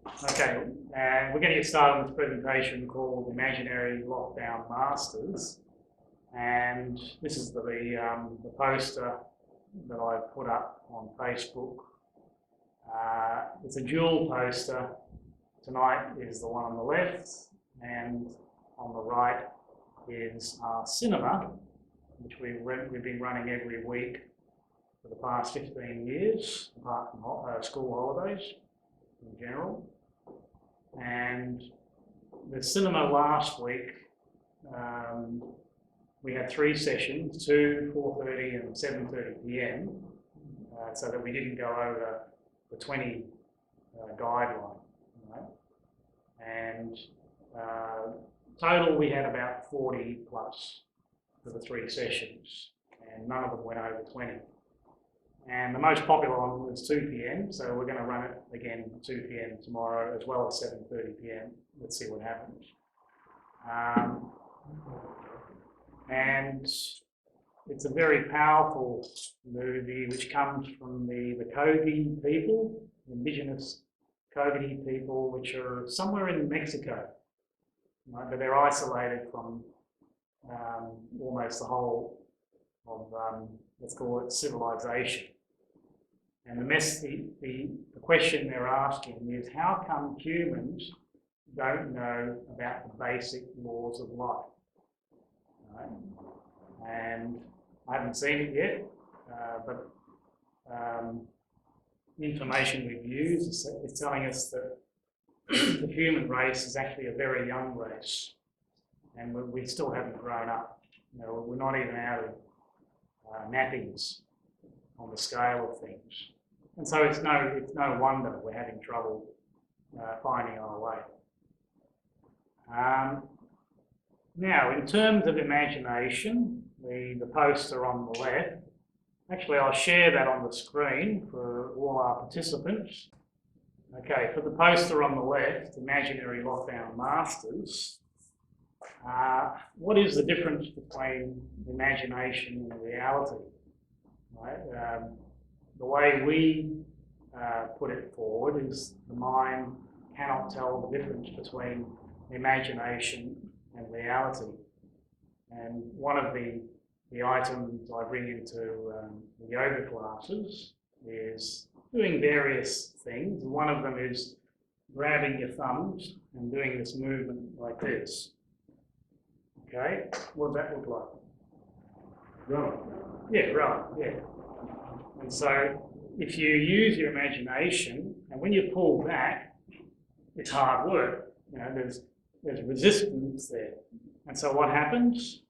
Okay, and we're going to get started on this presentation called Imaginary Lockdown Masters. And this is the poster that I put up on Facebook. It's a dual poster. Tonight is the one on the left, and on the right is our cinema, which we've been running every week for the past 15 years, apart from school holidays in general. And the cinema last week, we had 3 sessions, 2, 4:30 and 7:30 p.m, so that we didn't go over the 20 guideline. Right? And total we had about 40 plus for the 3 sessions, and none of them went over 20. And the most popular one was 2 p.m, so we're going to run it again 2 p.m. tomorrow, as well as 7:30 p.m. Let's see what happens. And it's a very powerful movie which comes from the Gough people, indigenous Gough people, which are somewhere in Mexico, right? But they're isolated from almost the whole of, let's call it, civilization. And the question they're asking is, how come humans don't know about the basic laws of life? Right? And I haven't seen it yet, but the information we've used is telling us that the human race is actually a very young race, and we still haven't grown up. You know, we're not even out of mappings on the scale of things. And so it's no wonder we're having trouble finding our way. Now, in terms of imagination, the poster on the left, actually I'll share that on the screen for all our participants. Okay, for the poster on the left, Imaginary Lockdown Masters, what is the difference between imagination and reality? Right? The way we put it forward is the mind cannot tell the difference between imagination and reality. And one of the items I bring into the yoga classes is doing various things. One of them is grabbing your thumbs and doing this movement like this. Okay, what does that look like? Right. Yeah, right, yeah. And so if you use your imagination, and when you pull back, it's hard work. You know, there's resistance there. And so what happens?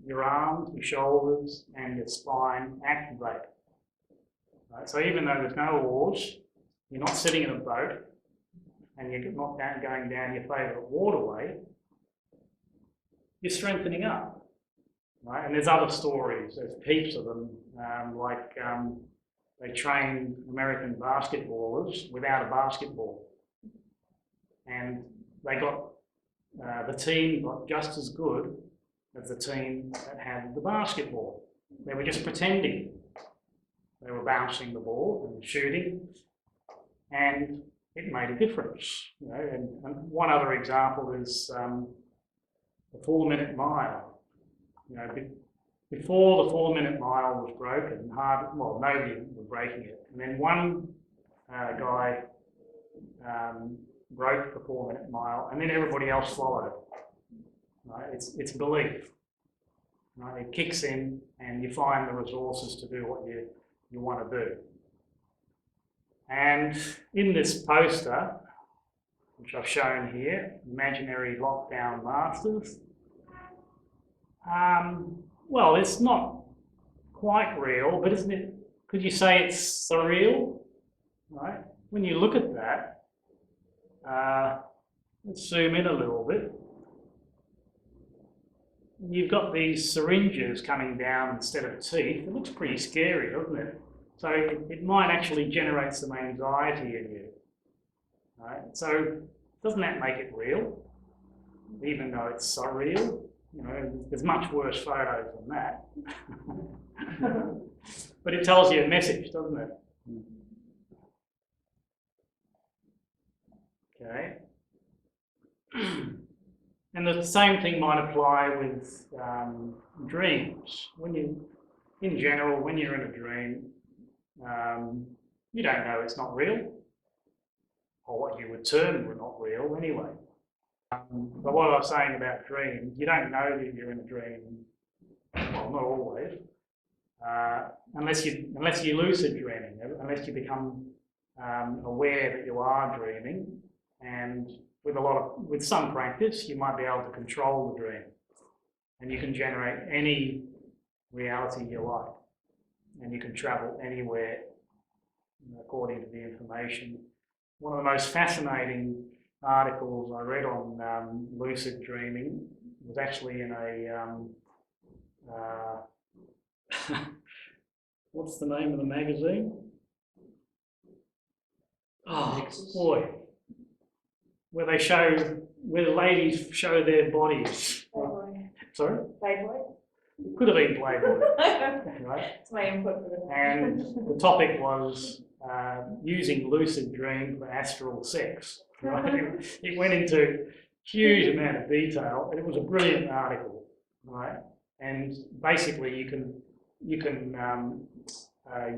Your arms, your shoulders, and your spine activate. Right? So even though there's no oars, you're not sitting in a boat, and you're not going down your favourite waterway, you're strengthening up. Right? And there's other stories, there's heaps of them, they trained American basketballers without a basketball. And they got, the team got just as good as the team that had the basketball. They were just pretending. They were bouncing the ball and shooting, and it made a difference. You know, and one other example is the 4-minute mile. You know, before the 4-minute mile was broken, nobody was breaking it. And then one guy broke the 4-minute mile, and then everybody else followed. Right? It's belief. Right? It kicks in, and you find the resources to do what you want to do. And in this poster, which I've shown here, Imaginary Lockdown Masters, well, it's not quite real, but isn't it? Could you say it's surreal? Right? When you look at that, let's zoom in a little bit. You've got these syringes coming down instead of teeth. It looks pretty scary, doesn't it? So it might actually generate some anxiety in you. Right? So doesn't that make it real? Even though it's surreal? You know, there's much worse photos than that. But it tells you a message, doesn't it? Okay. And the same thing might apply with dreams. In general, when you're in a dream, you don't know it's not real, or what you would term not real anyway. But what I was saying about dreams, you don't know that you're in a dream, well, not always, unless you're lucid dreaming, unless you become aware that you are dreaming, and with some practice, you might be able to control the dream, and you can generate any reality you like, and you can travel anywhere according to the information. One of the most fascinating articles I read on lucid dreaming was actually in a what's the name of the magazine? Oh boy, where the ladies show their bodies. Playboy. Sorry? Playboy? It could have been Playboy, right? It's my input for the And the topic was using lucid dream for astral sex. Right? It went into huge amount of detail, and it was a brilliant article, right? And basically, you can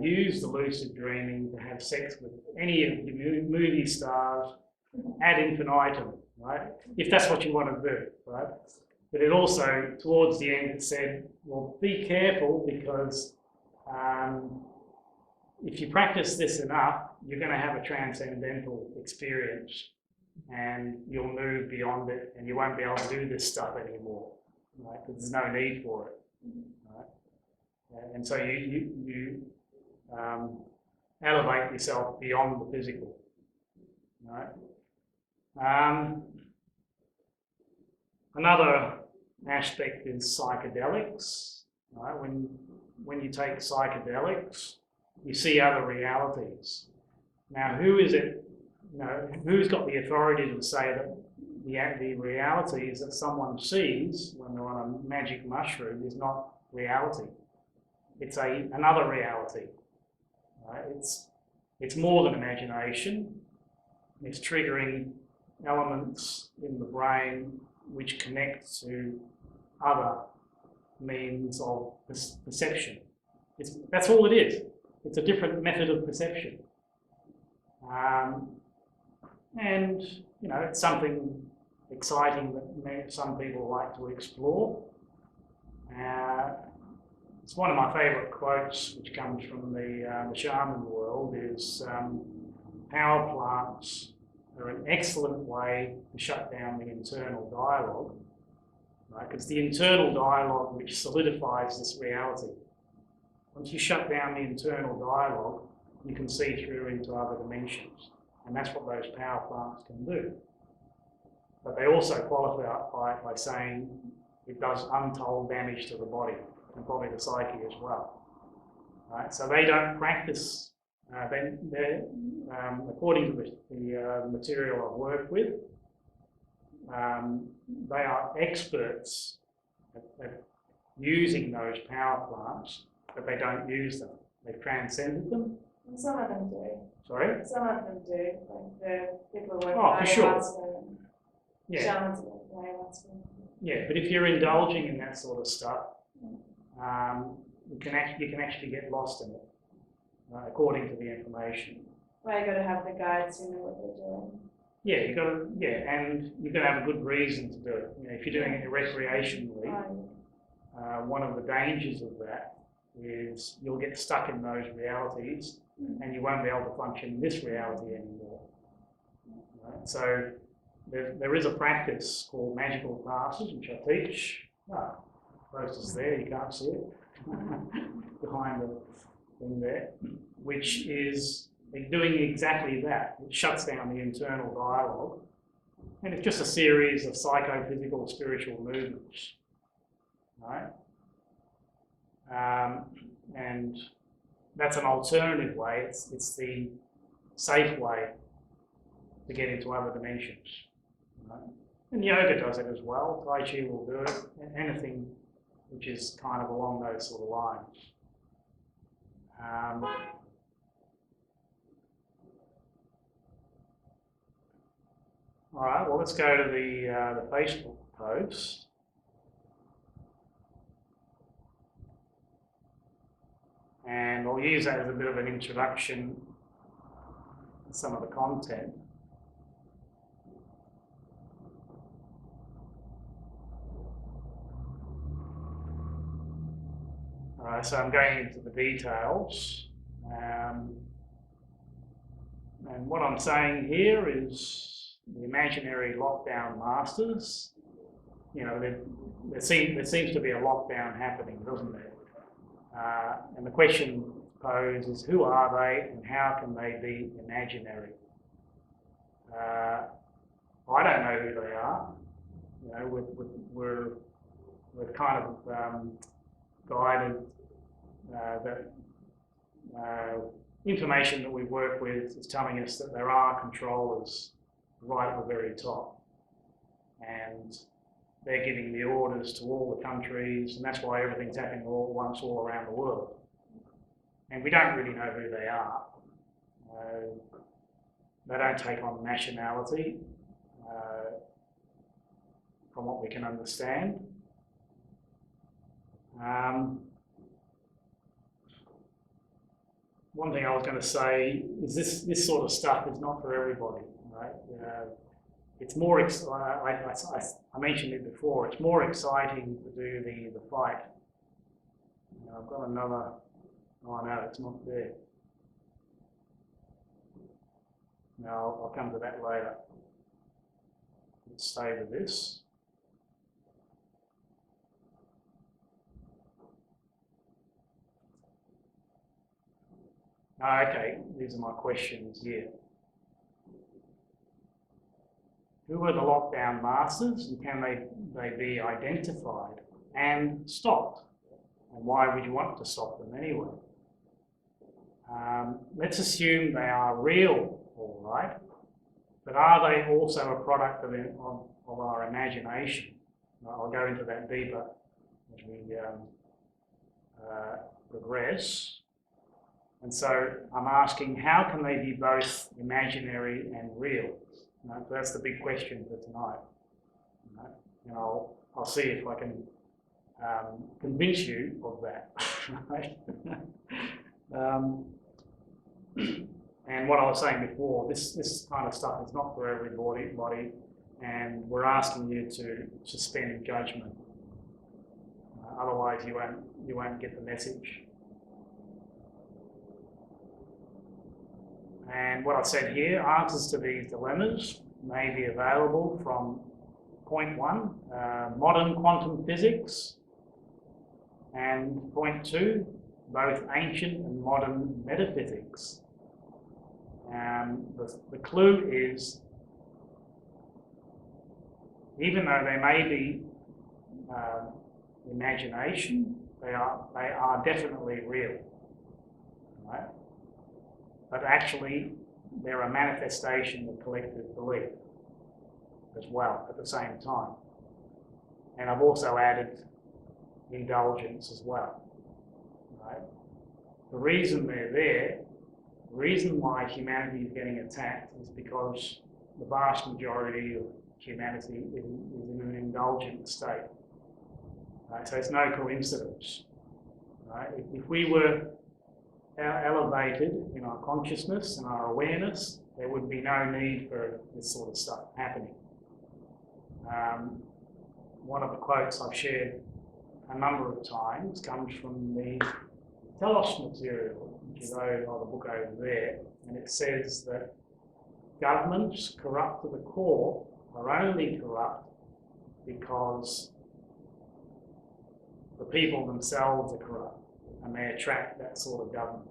use the lucid dreaming to have sex with any of your movie stars ad infinitum, right? If that's what you want to do, right? But it also, towards the end, it said, well, be careful, because if you practice this enough, you're going to have a transcendental experience, and you'll move beyond it, and you won't be able to do this stuff anymore, right? Because there's no need for it, right? And so you elevate yourself beyond the physical, right? Another aspect is psychedelics, right? When you take psychedelics, you see other realities. Now, who's got the authority to say that the realities that someone sees when they're on a magic mushroom is not reality? It's another reality, right? It's more than imagination. It's triggering elements in the brain which connect to other means of perception. That's all it is. It's a different method of perception. And, it's something exciting that some people like to explore. It's one of my favourite quotes, which comes from the shaman world, is power plants are an excellent way to shut down the internal dialogue, right? Because the internal dialogue which solidifies this reality. Once you shut down the internal dialogue, you can see through into other dimensions. And that's what those power plants can do. But they also qualify it by saying it does untold damage to the body, and probably the psyche as well. Right? So they don't practice, according to the material I've worked with, they are experts at using those power plants, but they don't use them. They've transcended them. And some of them do. Sorry? Some of them do, like the people who work for sure. Yeah. Shamans who work ayahuasca. Yeah, but if you're indulging in that sort of stuff, you can actually get lost in it, according to the information. Well, you got to have the guides who know what they're doing. Yeah, and you've got to have a good reason to do it. If you're doing it recreationally, one of the dangers of that is you'll get stuck in those realities, and you won't be able to function in this reality anymore. Right? So there is a practice called magical classes, which I teach. Poster's there, you can't see it, behind the thing there, which is doing exactly that. It shuts down the internal dialogue, and it's just a series of psychophysical spiritual movements, right? And that's an alternative way. It's the safe way to get into other dimensions, right? And yoga does it as well. Tai Chi will do it. Anything which is kind of along those sort of lines. All right, well, let's go to the Facebook post. And I'll use that as a bit of an introduction to some of the content. All right, so I'm going into the details. And what I'm saying here is the imaginary lockdown masters, you know, there seems to be a lockdown happening, doesn't there? And the question posed is, who are they and how can they be imaginary? I don't know who they are. You know, we're kind of guided that information that we work with is telling us that there are controllers right at the very top, and they're giving the orders to all the countries, and that's why everything's happening all at once all around the world. And we don't really know who they are. They don't take on nationality, from what we can understand. One thing I was going to say is this sort of stuff is not for everybody, right? It's more, I mentioned it before, it's more exciting to do the fight. I've got another, oh no, it's not there. No, I'll come to that later. Let's stay with this. Okay, these are my questions here. Who are the lockdown masters and can they be identified and stopped? And why would you want to stop them anyway? Let's assume they are real, all right, but are they also a product of our imagination? I'll go into that deeper as we progress. And so I'm asking, how can they be both imaginary and real? So that's the big question for tonight. And I'll see if I can convince you of that. Right? And what I was saying before, this kind of stuff is not for everybody, and we're asking you to suspend judgment. Otherwise, you won't get the message. And what I've said here, answers to these dilemmas may be available from point 1, modern quantum physics, and point 2, both ancient and modern metaphysics. The clue is, even though they may be imagination, they are definitely real, right? But actually, they're a manifestation of collective belief as well at the same time. And I've also added indulgence as well, right? The reason they're there, the reason why humanity is getting attacked is because the vast majority of humanity is in an indulgent state. Right? So it's no coincidence, right? If we were elevated in our consciousness and our awareness, there would be no need for this sort of stuff happening. One of the quotes I've shared a number of times comes from the Telos material, which is the book over there, and it says that governments corrupt to the core are only corrupt because the people themselves are corrupt, and they attract that sort of government.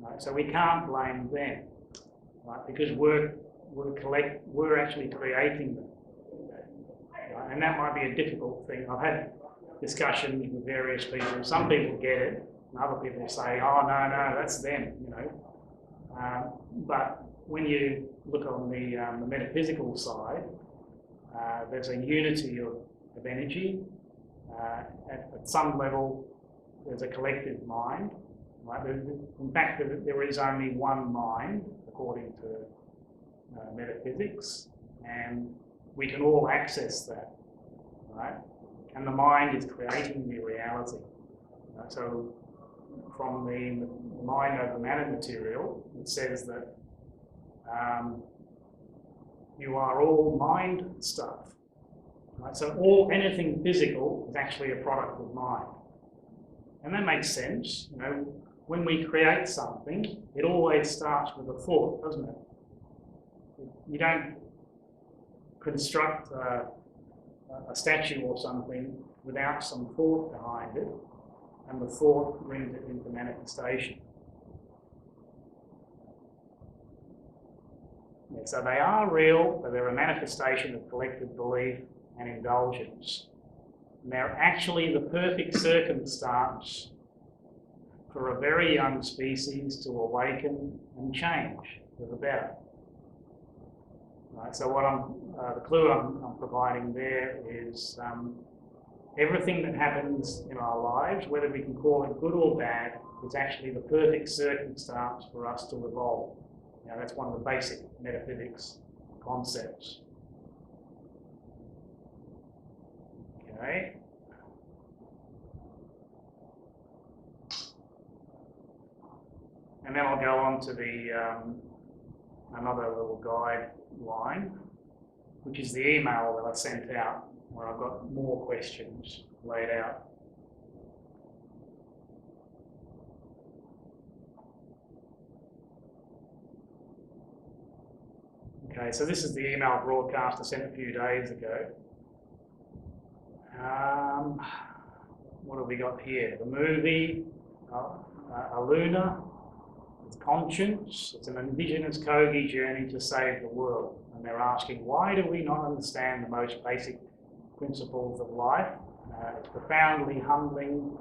Right? So we can't blame them, right? Because we're actually creating them. Right? And that might be a difficult thing. I've had discussions with various people. Some people get it, and other people say, "Oh no, that's them," you know. But when you look on the metaphysical side, there's a unity of energy. At some level, there's a collective mind. Right? In fact, there is only one mind, according to metaphysics. and we can all access that, right? And the mind is creating the reality. Right? So from the mind over matter material, it says that you are all mind stuff. Right? So anything physical is actually a product of mind. And that makes sense. You know, when we create something, it always starts with a thought, doesn't it? You don't construct a statue or something without some thought behind it, and the thought brings it into manifestation. Yeah, so they are real, but they're a manifestation of collective belief and indulgence. And they're actually the perfect circumstance for a very young species to awaken and change for the better. Right, so what the clue I'm providing there is everything that happens in our lives, whether we can call it good or bad, is actually the perfect circumstance for us to evolve. Now, that's one of the basic metaphysics concepts. Okay. And then I'll go on to the another little guideline, which is the email that I sent out, where I've got more questions laid out. Okay, so this is the email broadcast I sent a few days ago. What have we got here? The movie, Luna, it's Conscience. It's an indigenous Kogi journey to save the world. And they're asking, why do we not understand the most basic principles of life? It's profoundly humbling,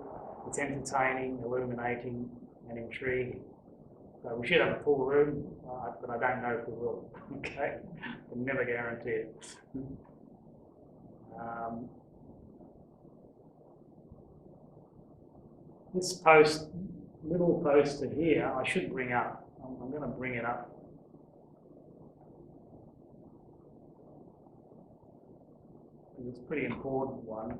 it's entertaining, illuminating, and intriguing. So we should have a full room, but I don't know if we will. Okay, can never guarantee it. This little poster here, I should bring up. I'm going to bring it up. It's a pretty important one.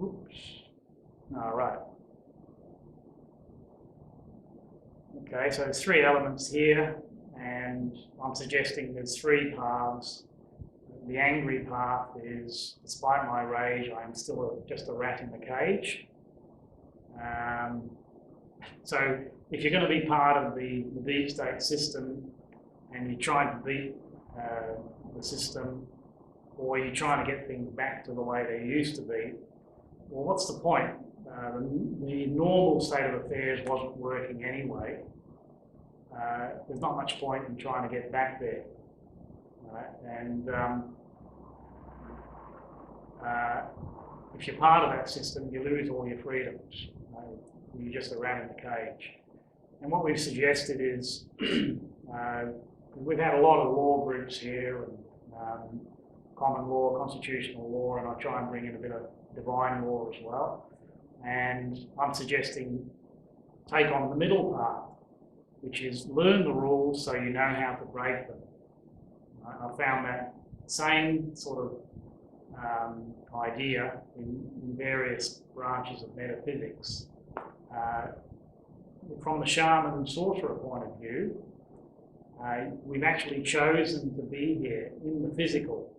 Oops. All right. Okay, so there's three elements here, and I'm suggesting there's three paths. The angry path is, despite my rage, I am still just a rat in the cage. So if you're going to be part of the deep state system and you're trying to beat the system, or you're trying to get things back to the way they used to be, well, what's the point? The normal state of affairs wasn't working anyway. There's not much point in trying to get back there. Right? And if you're part of that system, you lose all your freedoms. Right? You're just a rat in the cage. And what we've suggested is, we've had a lot of law groups here, and common law, constitutional law, and I try and bring in a bit of divine law as well. And I'm suggesting take on the middle path, which is learn the rules so you know how to break them. I found that same sort of idea in various branches of metaphysics. From the shaman and sorcerer point of view, we've actually chosen to be here in the physical,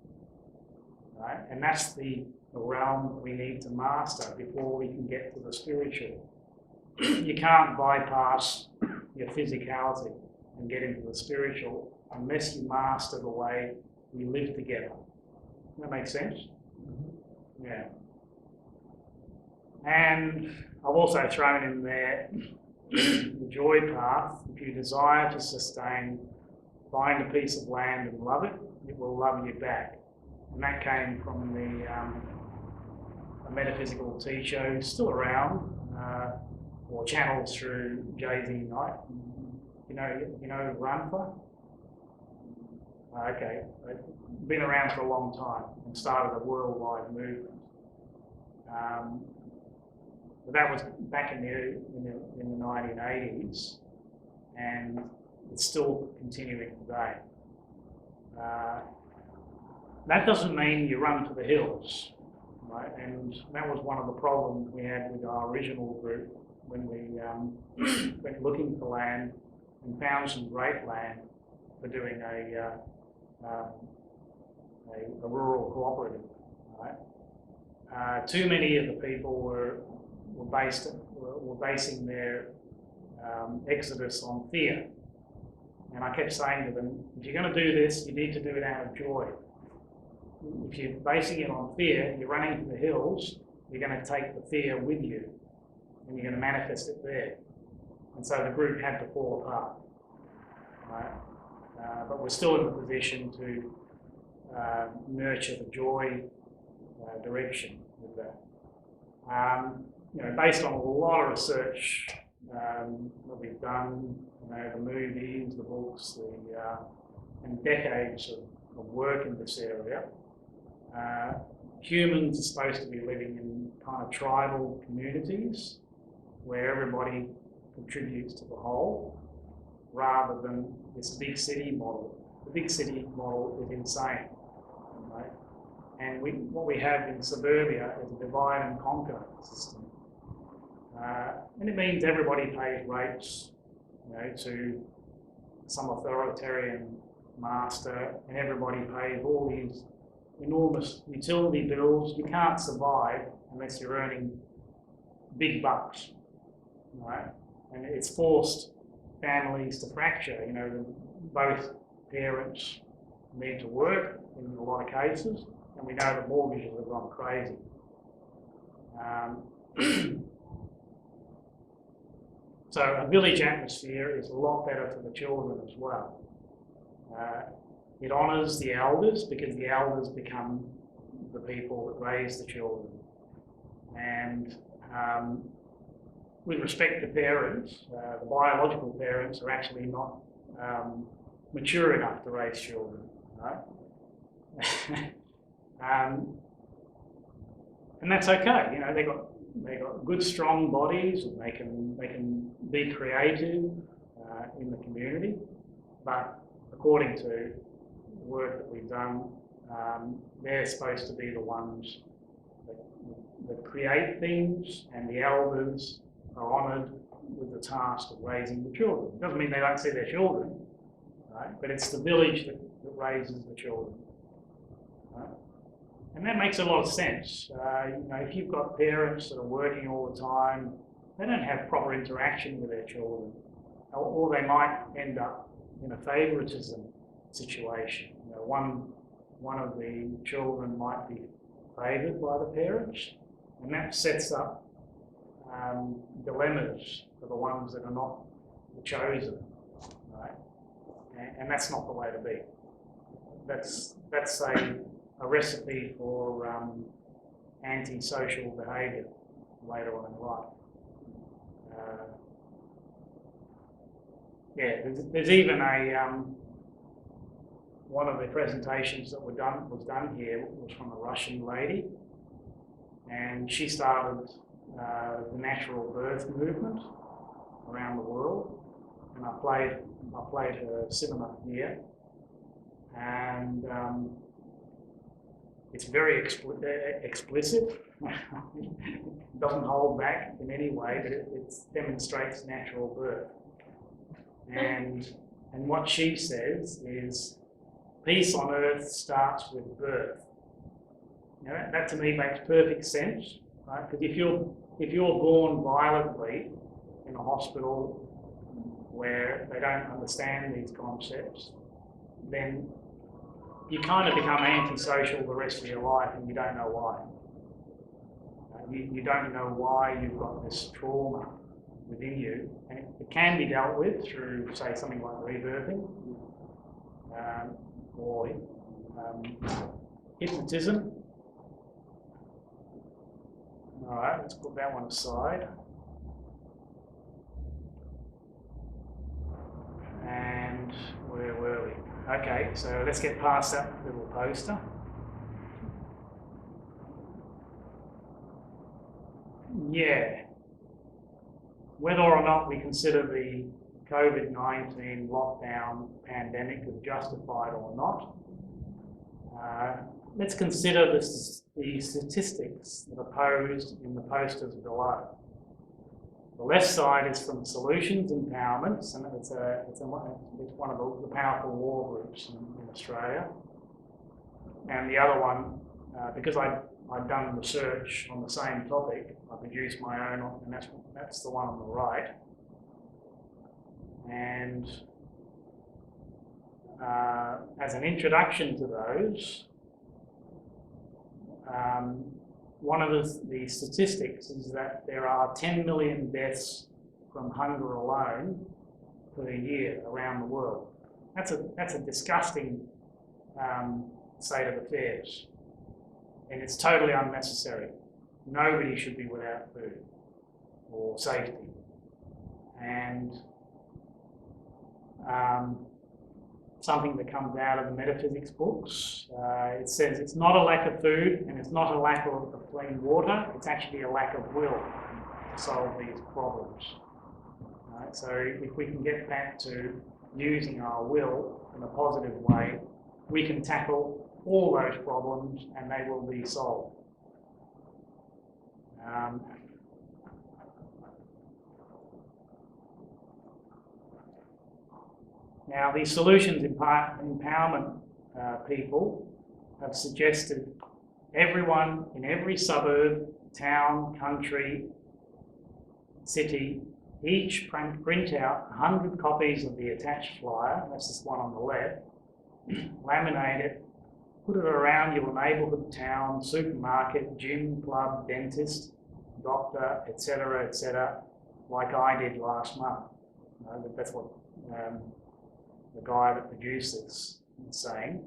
right? And that's the realm that we need to master before we can get to the spiritual. You can't bypass your physicality and get into the spiritual unless you master the way we live together. Does that make sense? Mm-hmm. Yeah. And I've also thrown in there the joy path. If you desire to sustain, find a piece of land and love it, it will love you back. And that came from a metaphysical teacher who's still around, or channels through J.Z. Knight. You know Ramtha? Okay, they've been around for a long time and started a worldwide movement. But that was back in the 1980s, and it's still continuing today. That doesn't mean you run to the hills, right? And that was one of the problems we had with our original group when we went looking for land and found some great land for doing a rural cooperative, right? Too many of the people were basing their exodus on fear. And I kept saying to them, if you're going to do this, you need to do it out of joy. If you're basing it on fear, you're running to the hills, you're going to take the fear with you, and you're going to manifest it there. And so the group had to fall apart, right? But we're still in the position to nurture the joy direction with that. Based on a lot of research that we've done, the movies, the books, and decades of work in this area, humans are supposed to be living in kind of tribal communities where everybody contributes to the whole, rather than this big city model. The big city model is insane, right? And what we have in suburbia is a divide and conquer system. And it means everybody pays rates, to some authoritarian master, and everybody pays all these enormous utility bills. You can't survive unless you're earning big bucks, right? And it's forced families to fracture. Both parents need to work in a lot of cases, and we know that mortgages have gone crazy. So a village atmosphere is a lot better for the children as well. It honours the elders, because the elders become the people that raise the children. And with respect to parents, the biological parents are actually not mature enough to raise children, right? And that's okay. They got good, strong bodies, and they can be creative in the community. But according to work that we've done, they're supposed to be the ones that create things, and the elders are honoured with the task of raising the children. It doesn't mean they don't see their children, right? But it's the village that raises the children, right? And that makes a lot of sense. If you've got parents that are working all the time, they don't have proper interaction with their children, or they might end up in a favouritism situation. One of the children might be favoured by the parents, and that sets up dilemmas for the ones that are not the chosen, right? And that's not the way to be. That's a recipe for antisocial behaviour later on in life. There's even one of the presentations that was done here was from a Russian lady, and she started the natural birth movement around the world, and I played her cinema here, and it's very explicit. It doesn't hold back in any way, but it demonstrates natural birth. And what she says is, peace on earth starts with birth. That to me makes perfect sense, right? Because if you're born violently in a hospital where they don't understand these concepts, then you kind of become antisocial the rest of your life, and you don't know why. You don't know why you've got this trauma within you, and it can be dealt with through, say, something like rebirthing, or hypnotism. All right, let's put that one aside. And where were we? Okay, so let's get past that little poster. Yeah. Whether or not we consider the COVID-19 lockdown pandemic as justified or not, let's consider the statistics that are posed in the posters below. The left side is from Solutions Empowerments, and it's one of the powerful war groups in Australia. And the other one, because I've done research on the same topic, I produced my own, and that's the one on the right. And as an introduction to those, one of the statistics is that there are 10 million deaths from hunger alone per year around the world. That's a disgusting state of affairs, and it's totally unnecessary. Nobody should be without food or safety. And something that comes out of the metaphysics books, it says it's not a lack of food and it's not a lack of clean water, it's actually a lack of will to solve these problems. Right? So if we can get back to using our will in a positive way, we can tackle all those problems and they will be solved. Now, these solutions empowerment people have suggested everyone in every suburb, town, country, city, each print out 100 copies of the attached flyer, that's this one on the left, laminate it, put it around your neighbourhood town, supermarket, gym, club, dentist, doctor, etc., like I did last month. That's what the guy that produced this is saying.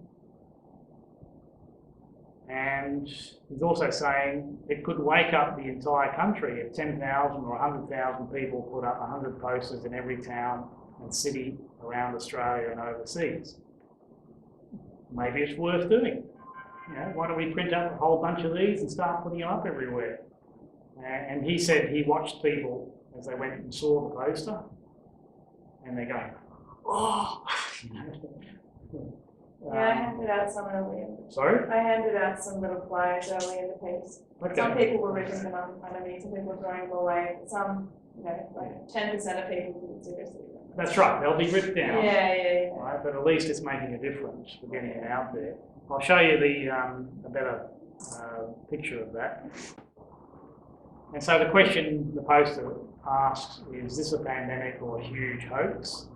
And he's also saying it could wake up the entire country if 10,000 or 100,000 people put up 100 posters in every town and city around Australia and overseas. Maybe it's worth doing. Why don't we print out a whole bunch of these and start putting them up everywhere? And he said he watched people as they went and saw the poster, and they're going, oh! Yeah, I handed out some earlier. Sorry? I handed out some little flyers early in the piece. Okay. Some people were ripping them up in front of me, some people were throwing them away. Some, like 10% of people didn't seriously. That's right, they'll be ripped down. Yeah. Right, but at least it's making a difference for getting it out there. I'll show you a better picture of that. And so the question the poster asks is this a pandemic or a huge hoax?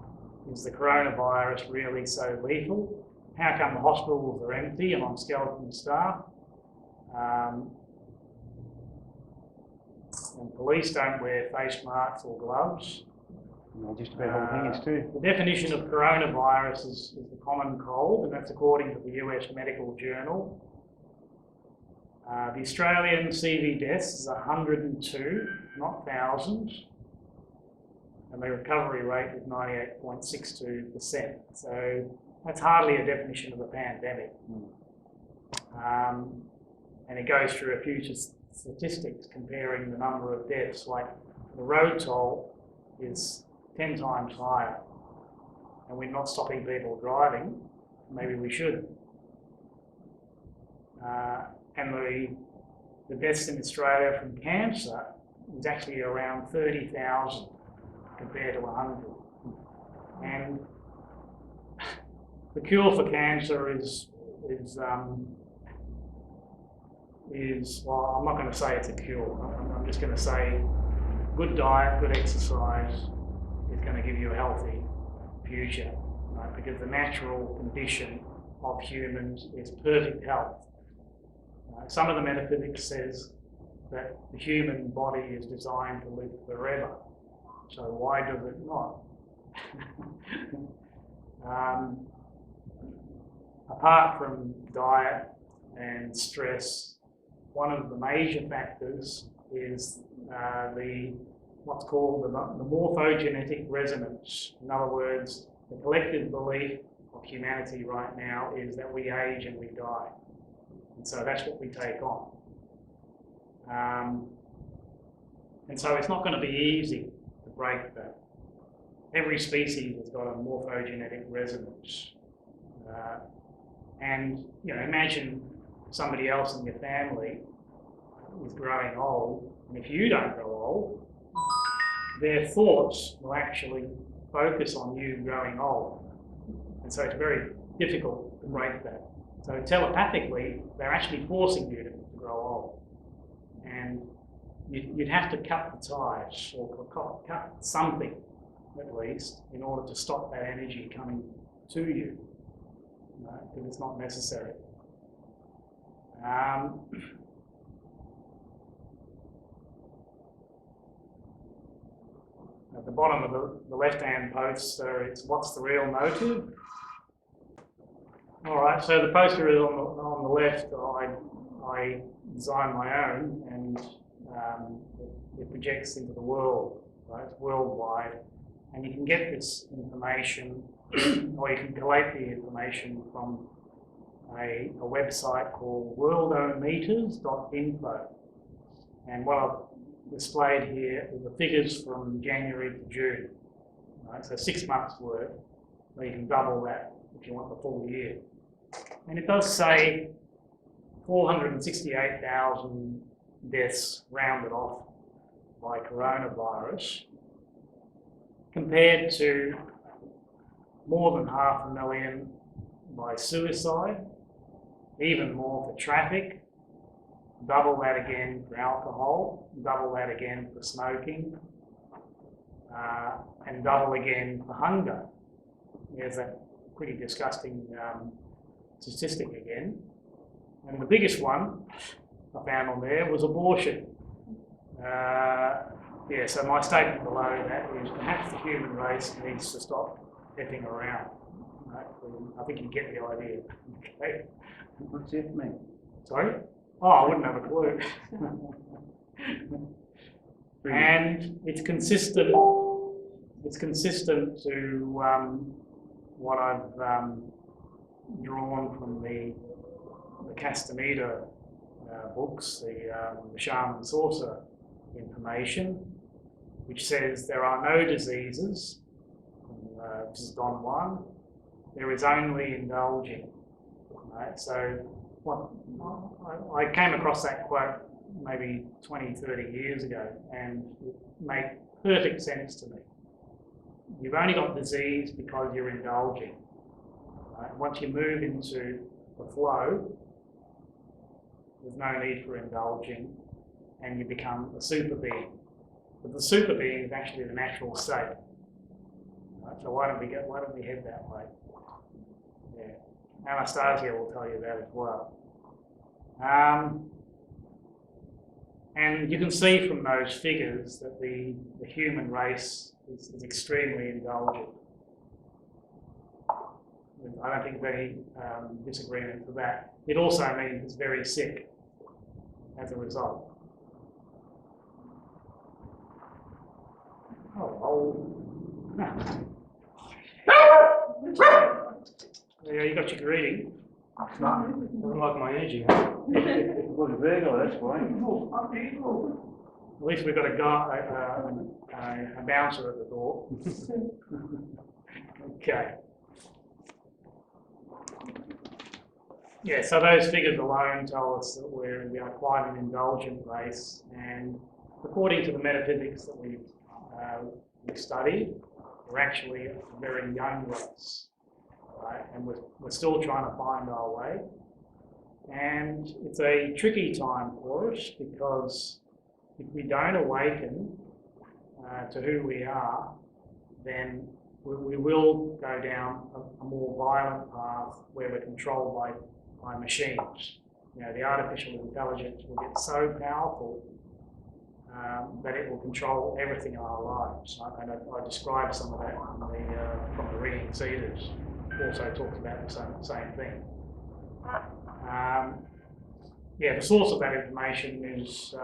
Is the coronavirus really so lethal? How come the hospitals are empty and on skeleton staff? And police don't wear face masks or gloves. Just about all things too. The definition of coronavirus is the common cold, and that's according to the US Medical Journal. The Australian CV deaths is 102, not thousands, and the recovery rate is 98.62%. So that's hardly a definition of a pandemic. And it goes through a few statistics comparing the number of deaths, like the road toll is 10 times higher, and we're not stopping people driving. Maybe we should. And the deaths in Australia from cancer is actually around 30,000 compared to 100. And the cure for cancer is well, I'm not going to say it's a cure. I'm just going to say good diet, good exercise is going to give you a healthy future, right? Because the natural condition of humans is perfect health. Some of the metaphysics says that the human body is designed to live forever. So why does it not? Apart from diet and stress, one of the major factors is what's called the morphogenetic resonance. In other words, the collective belief of humanity right now is that we age and we die. And so that's what we take on. And so it's not going to be easy to break that. Every species has got a morphogenetic resonance. And imagine somebody else in your family is growing old, and if you don't grow old, their thoughts will actually focus on you growing old. And so it's very difficult to break that. So telepathically, they're actually forcing you to grow old. And you'd have to cut the ties, or cut something at least, in order to stop that energy coming to you, because it's not necessary. At the bottom of the left-hand poster, it's what's the real motive? All right, so the poster is on the left. I designed my own, and it projects into the world, right? It's worldwide. And you can get this information, or you can collate the information from a website called worldometers.info. And what I've displayed here are the figures from January to June. Right? So 6 months worth, or you can double that if you want the full year. And it does say 468,000 deaths rounded off by coronavirus, compared to more than 500,000 by suicide, even more for traffic, double that again for alcohol, double that again for smoking, and double again for hunger. There's that pretty disgusting statistic again. And the biggest one I found on there was abortion. So my statement below that is perhaps the human race needs to stop effing around. Right? I think you get the idea. Okay. What's it mean? Sorry? Oh, I wouldn't have a clue. And it's consistent. It's consistent to what I've drawn from the Castaneda books, the Shaman Saucer information, which says there are no diseases. This is Don Juan. There is only indulging. Right? So I came across that quote maybe 20, 30 years ago, and it made perfect sense to me. You've only got disease because you're indulging. Right? Once you move into the flow, there's no need for indulging, and you become a super being. But the super being is actually the natural state. Right? So why don't we head that way? Yeah. Anastasia will tell you that as well. And you can see from those figures that the human race is extremely indulgent. I don't think there's any disagreement with that. It also means it's very sick as a result. Yeah, you got your greeting. Doesn't like my energy. What a Virgo, that's why. At least we've got a guy, a bouncer at the door. Okay. Yeah, so those figures alone tell us that we are quite an indulgent race, and according to the metaphysics that we've studied, we're actually a very young race, right? And we're still trying to find our way. And it's a tricky time for us, because if we don't awaken to who we are, then we will go down a more violent path where we're controlled by machines. The artificial intelligence will get so powerful that it will control everything in our lives. And I described some of that from the Ringing Cedars. Also talks about the same thing. The source of that information is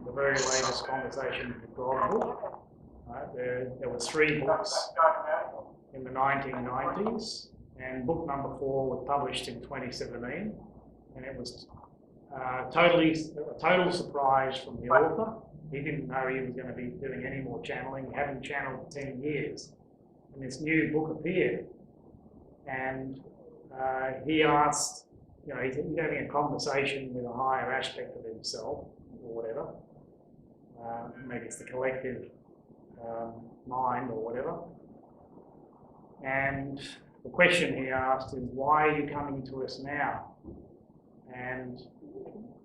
the very latest Conversation with God book. There were 3 books in the 1990s, and book number 4 was published in 2017, and it was a total surprise from the author, He didn't know he was going to be doing any more channeling. He hadn't channeled for 10 years. And this new book appeared. And he asked, you know, he's having a conversation with a higher aspect of himself or whatever. Maybe it's the collective mind or whatever. And the question he asked is, why are you coming to us now? And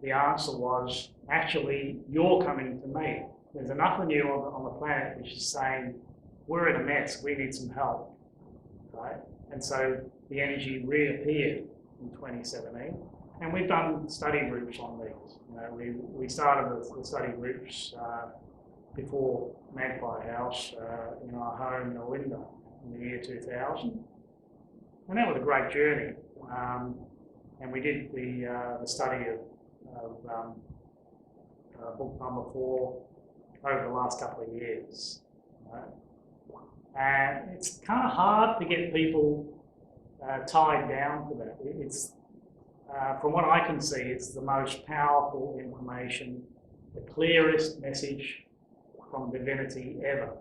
the answer was, actually, you're coming to me. There's enough of you on the planet which is saying, we're in a mess, we need some help, right? And so the energy reappeared in 2017. And we've done study groups on these. You know, we started the study groups before Magpie House in our home in Olinda in the year 2000. And that was a great journey. And we did the study of book number 4 over the last couple of years. Right? And it's kind of hard to get people tied down to that. It's from what I can see, it's the most powerful information, the clearest message from divinity ever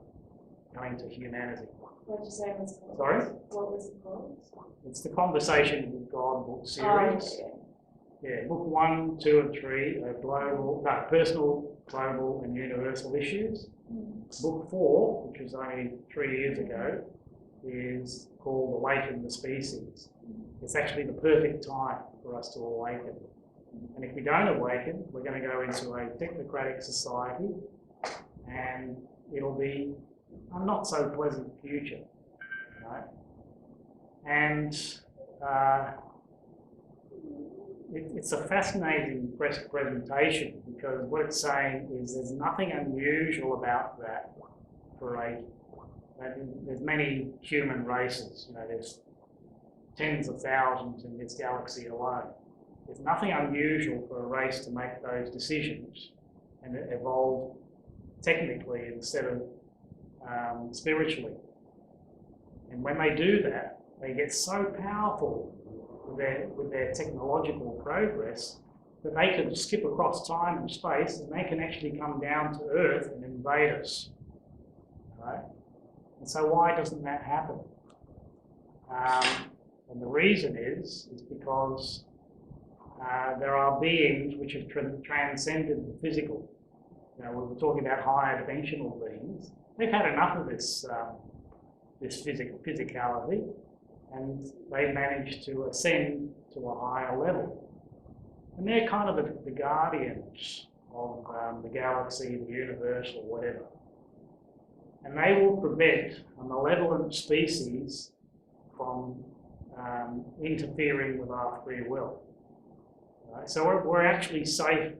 going to humanity. What did you say was called? Sorry? What was it called? It's the Conversation with God book series. Oh, Yeah, book 1, 2, and 3 are personal, global, and universal issues. Book 4, which was only 3 years ago, is called Awaken the Species. It's actually the perfect time for us to awaken. And if we don't awaken, we're going to go into a technocratic society, and it'll be a not so pleasant future, right? And it's a fascinating presentation, because what it's saying is there's nothing unusual about that for there's many human races, you know, there's tens of thousands in this galaxy alone. There's nothing unusual for a race to make those decisions and evolve technically instead of spiritually. And when they do that, they get so powerful with their technological progress that they can skip across time and space, and they can actually come down to Earth and invade us. Right? And so why doesn't that happen? And the reason is because there are beings which have transcended the physical. You know, we were talking about higher dimensional beings. They've had enough of this physicality, and they managed to ascend to a higher level. And they're kind of the guardians of the galaxy, the universe, or whatever. And they will prevent a malevolent species from interfering with our free will. Right? So we're actually safe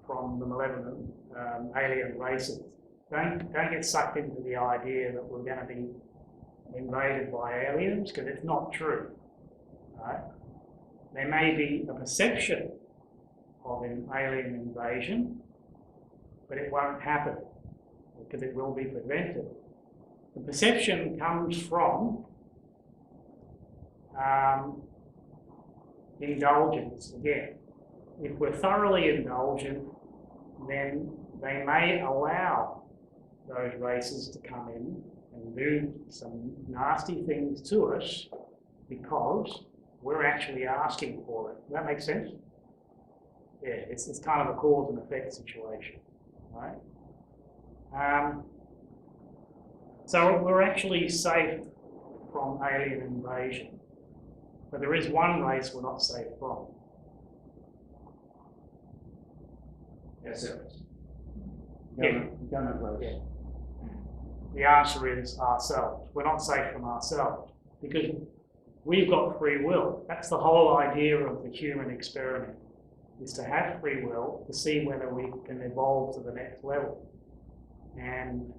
from the malevolent alien races. Don't get sucked into the idea that we're going to be invaded by aliens, because it's not true. Right? There may be a perception of an alien invasion, but it won't happen because it will be prevented. The perception comes from indulgence again. If we're thoroughly indulgent, then they may allow those races to come in and do some nasty things to us because we're actually asking for it. Does that make sense? Yeah, it's kind of a cause and effect situation, right? So we're actually safe from alien invasion, but there is one race we're not safe from. Ourselves. Yeah. Government race. Yeah. The answer is ourselves. We're not safe from ourselves because we've got free will. That's the whole idea of the human experiment, is to have free will to see whether we can evolve to the next level. And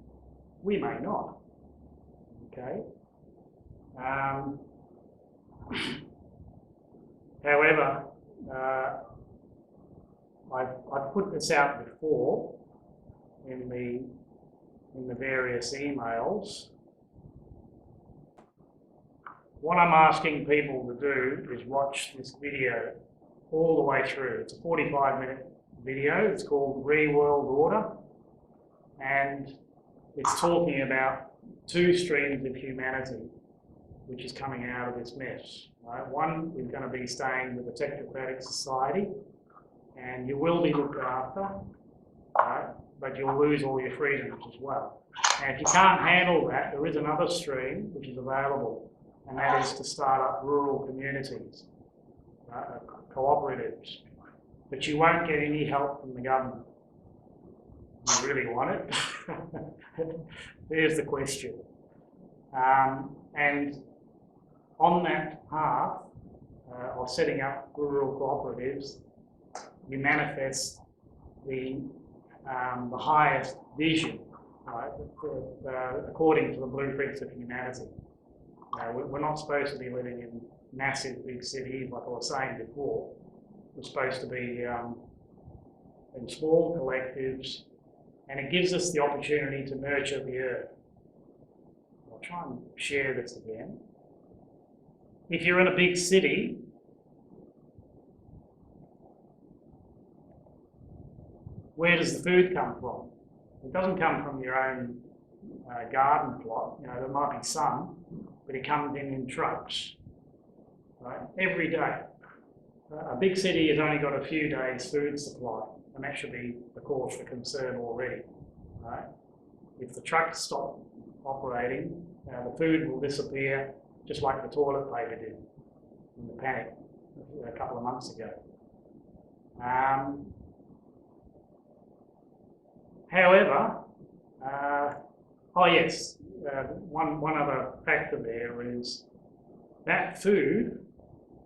we may not, okay? However, I've put this out before in the various emails. What I'm asking people to do is watch this video all the way through. It's a 45-minute video. It's called Real World Order. and it's talking about two streams of humanity which is coming out of this mess. Right? One is going to be staying with the technocratic society, and you will be looked after, right? But you'll lose all your freedoms as well. And if you can't handle that, there is another stream which is available, and that is to start up rural communities, cooperatives. But you won't get any help from the government. You really want it? There's the question. And on that path of setting up rural cooperatives, you manifest the highest vision, right, according to the blueprints of humanity. We're not supposed to be living in massive big cities, like I was saying before. We're supposed to be in small collectives, and it gives us the opportunity to nurture the earth. I'll try and share this again. If you're in a big city, where does the food come from? It doesn't come from your own garden plot. You know, there might be some, but it comes in trucks, right? Every day. A big city has only got a few days' food supply, and that should be a cause for concern already, right? If the trucks stop operating, the food will disappear, just like the toilet paper did in the panic a couple of months ago. However, one other factor there is that food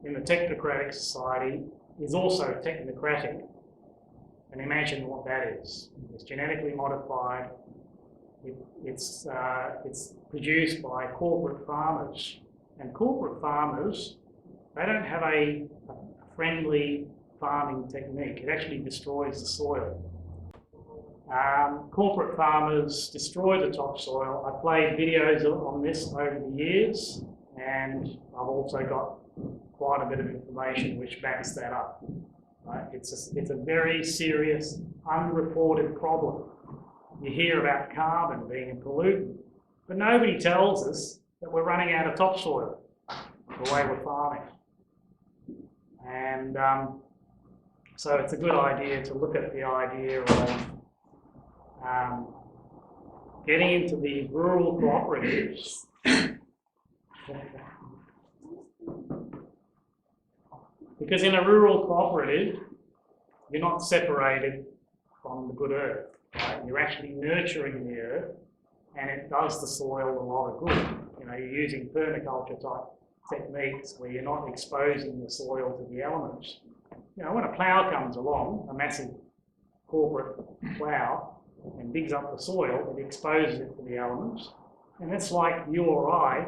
in the technocratic society is also technocratic. And imagine what that is. It's genetically modified. It's produced by corporate farmers. And corporate farmers, they don't have a friendly farming technique. It actually destroys the soil. Corporate farmers destroy the topsoil. I've played videos on this over the years, and I've also got quite a bit of information which backs that up. Right? It's a very serious, unreported problem. You hear about carbon being a pollutant, but nobody tells us that we're running out of topsoil the way we're farming. And so it's a good idea to look at the idea of getting into the rural cooperatives. Because in a rural cooperative, you're not separated from the good earth. Right? You're actually nurturing the earth, and it does the soil a lot of good. You know, you're using permaculture type techniques where you're not exposing the soil to the elements. You know, when a plough comes along, a massive corporate plough, and digs up the soil, it exposes it to the elements. And that's like you or I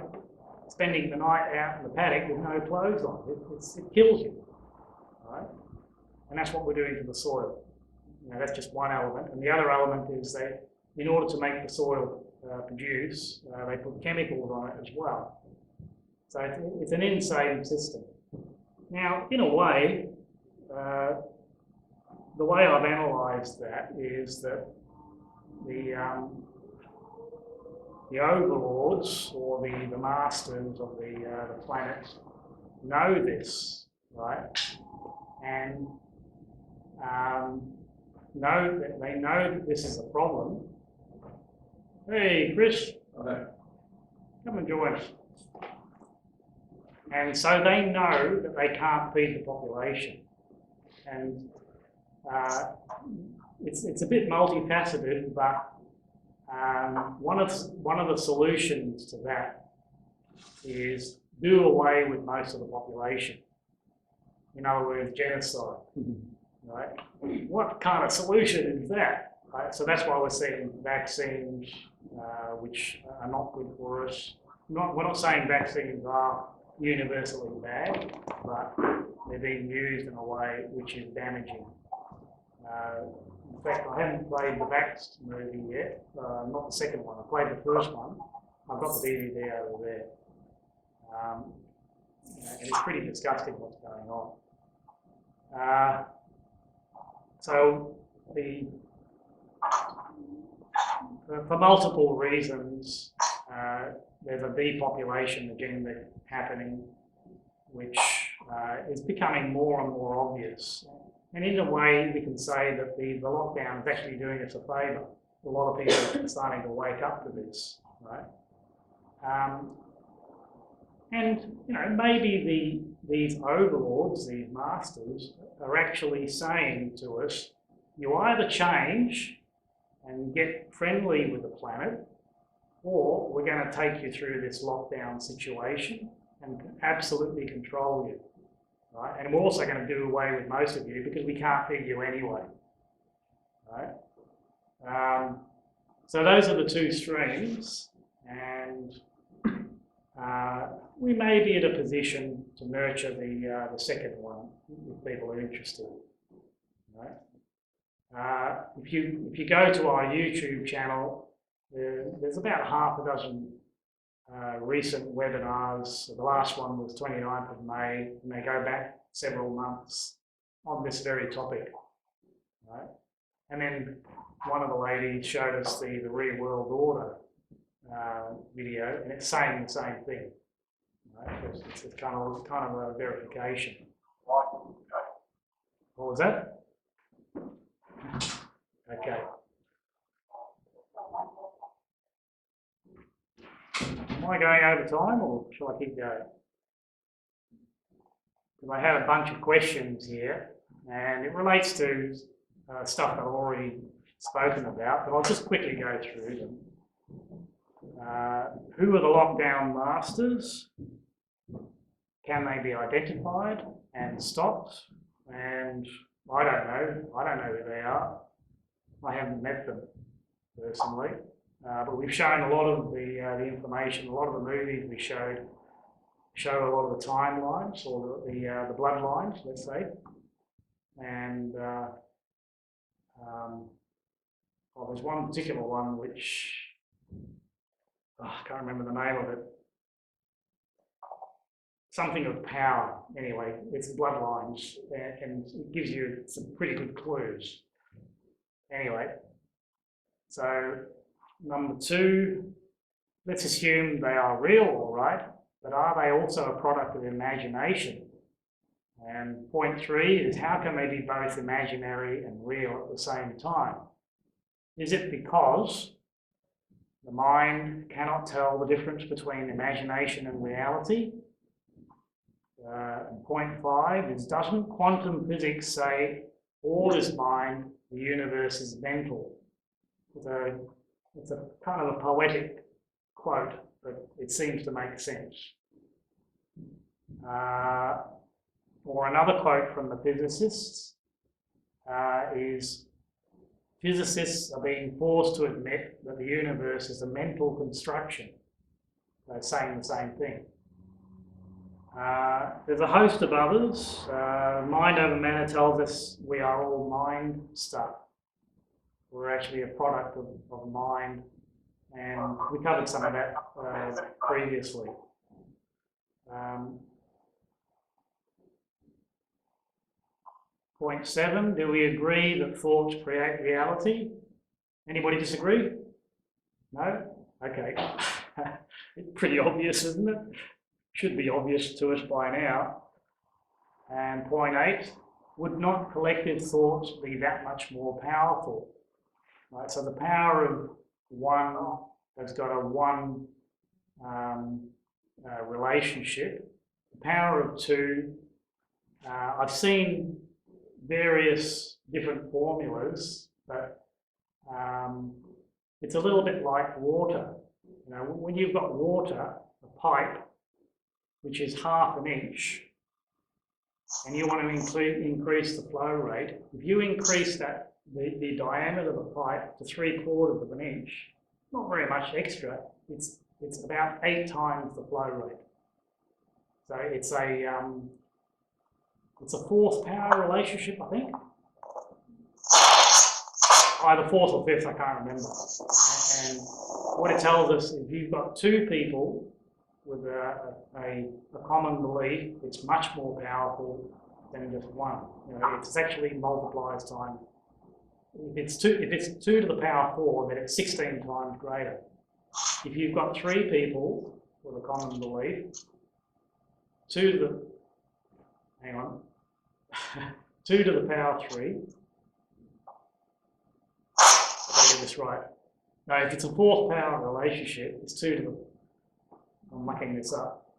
spending the night out in the paddock with no clothes on. It kills you, right? And that's what we're doing to the soil. You know, that's just one element. And the other element is that in order to make the soil produce, they put chemicals on it as well. So it's an insane system. Now, in a way, the way I've analysed that is that the overlords or the masters of the planet know this, right? And they know that this is a problem. Hey, Chris, come and join us. And so they know that they can't feed the population. And it's a bit multifaceted, but one of the solutions to that is do away with most of the population. In other words, genocide. Right? What kind of solution is that? Right? So that's why we're seeing vaccines, which are not good for us. We're not saying vaccines are universally bad, but they're being used in a way which is damaging. In fact, I haven't played the Vax movie yet, not the second one. I played the first one. I've got the DVD over there. And it's pretty disgusting what's going on. So for multiple reasons, there's a depopulation agenda happening, which is becoming more and more obvious. And in a way, we can say that the lockdown is actually doing us a favour. A lot of people are starting to wake up to this, right? And you know, maybe these overlords, these masters, are actually saying to us, you either change and get friendly with the planet, or we're going to take you through this lockdown situation and absolutely control you, right? And we're also going to do away with most of you because we can't feed you anyway, right? So those are the two streams, and we may be in a position to nurture the second one if people are interested, right? If you go to our YouTube channel, there's about half a dozen recent webinars. The last one was 29th of May, and they go back several months on this very topic, right? And then one of the ladies showed us the Real World Order video, and it's saying the same thing, right? It's kind of a verification. What was that? Okay. Am I going over time, or shall I keep going? Because I have a bunch of questions here, and it relates to stuff that I've already spoken about, but I'll just quickly go through them. Who are the lockdown masters? Can they be identified and stopped? And I don't know who they are. I haven't met them personally, but we've shown a lot of the information. A lot of the movies we show a lot of the timelines, or the bloodlines, let's say. And there's one particular one which I can't remember the name of it. Something of power. Anyway, it's bloodlines, and it gives you some pretty good clues. Anyway, so number two, let's assume they are real, all right, but are they also a product of imagination? And point three is, how can they be both imaginary and real at the same time? Is it because the mind cannot tell the difference between imagination and reality? And point five is, doesn't quantum physics say all is mind, the universe is mental? It's a kind of a poetic quote, but it seems to make sense. Or another quote from the physicists is, physicists are being forced to admit that the universe is a mental construction. They're saying the same thing. There's a host of others. Mind over matter tells us we are all mind stuff. We're actually a product of mind, and we covered some of that previously. Point seven, do we agree that thoughts create reality? Anybody disagree? No? Okay. It's pretty obvious, isn't it? Should be obvious to us by now. And point eight, would not collective thoughts be that much more powerful? Right, so the power of one has got a one relationship. The power of two, I've seen various different formulas, but it's a little bit like water. You know, when you've got water, a pipe, which is half an inch, and you want to increase the flow rate, if you increase that, the diameter of the pipe to 3/4 of an inch, not very much extra, it's about 8 times the flow rate. So it's a fourth power relationship, I think. Either fourth or fifth, I can't remember. And what it tells us, if you've got two people with a common belief, it's much more powerful than just one. You know, it's actually multiplies if it's 2 to the power 4, then it's 16 times greater. If you've got 3 people with a common belief, 2 to the, hang on, 2 to the power 3, if I get this right. No, if it's a 4th power relationship, it's 2 to the, I'm mucking this up,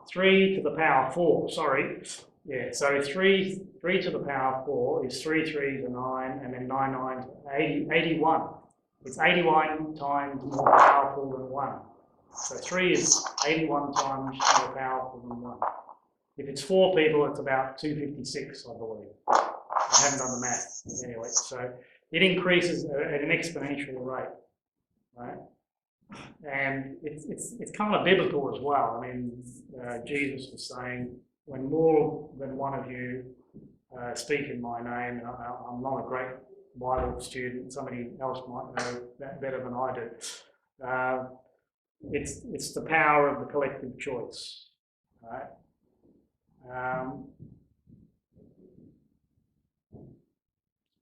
3 to the power 4, sorry. Yeah, so 3 to the power 4 is 3 3s are 9, and then 9 9 to 81. It's 81 times more powerful than 1. So 3 is 81 times more powerful than 1. If it's 4 people, it's about 256, I believe. I haven't done the math anyway. So it increases at an exponential rate, right? And it's kind of biblical as well. I mean, Jesus was saying, when more than one of you speak in my name, and I'm not a great Bible student, somebody else might know that better than I do. It's the power of the collective choice, right?